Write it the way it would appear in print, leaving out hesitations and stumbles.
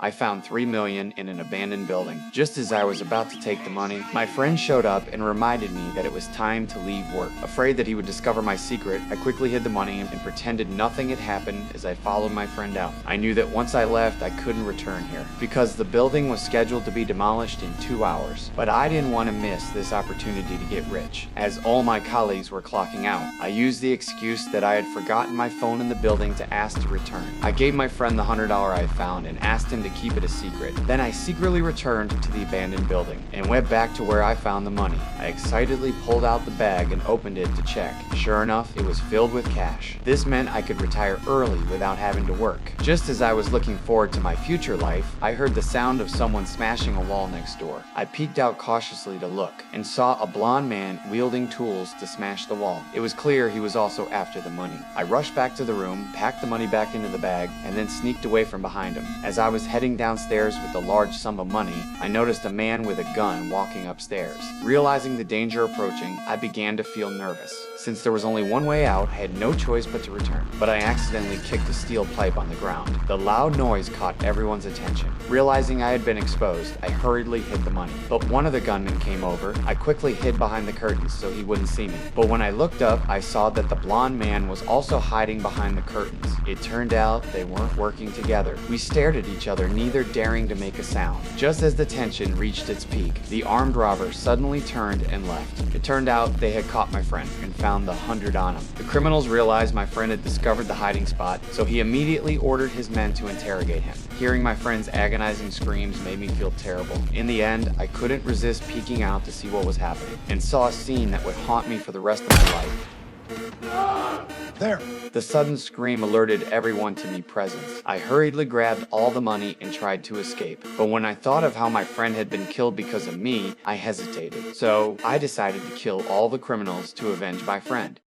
I found $3 million in an abandoned building. Just as I was about to take the money, my friend showed up and reminded me that it was time to leave work. Afraid that he would discover my secret, I quickly hid the money and pretended nothing had happened as I followed my friend out. I knew that once I left, I couldn't return here because the building was scheduled to be demolished in 2 hours. But I didn't want to miss this opportunity to get rich, as all my colleagues were clocking out. I used the excuse that I had forgotten my phone in the building to ask to return. I gave my friend the $100 I found and asked him to keep it a secret. Then I secretly returned to the abandoned building and went back to where I found the money. I excitedly pulled out the bag and opened it to check. Sure enough, it was filled with cash. This meant I could retire early without having to work. Just as I was looking forward to my future life, I heard the sound of someone smashing a wall next door. I peeked out cautiously to look and saw a blond man wielding tools to smash the wall. It was clear he was also after the money. I rushed back to the room, packed the money back into the bag, and then sneaked away from behind him. As I was heading downstairs with a large sum of money, I noticed a man with a gun walking upstairs. Realizing the danger approaching, I began to feel nervous. Since there was only one way out, I had no choice but to return. But I accidentally kicked a steel pipe on the ground. The loud noise caught everyone's attention. Realizing I had been exposed, I hurriedly hid the money. But one of the gunmen came over. I quickly hid behind the curtains so he wouldn't see me. But when I looked up, I saw that the blonde man was also hiding behind the curtains. It turned out they weren't working together. We stared at each other, neither daring to make a sound. Just as the tension reached its peak, the armed robber suddenly turned and left. It turned out they had caught my friend and found the 100 on him. The criminals realized my friend had discovered the hiding spot, so he immediately ordered his men to interrogate him. Hearing my friend's agonizing screams made me feel terrible. In the end, I couldn't resist peeking out to see what was happening, and saw a scene that would haunt me for the rest of my life. There. The sudden scream alerted everyone to me presence. I hurriedly grabbed all the money and tried to escape. But when I thought of how my friend had been killed because of me, I hesitated. So I decided to kill all the criminals to avenge my friend.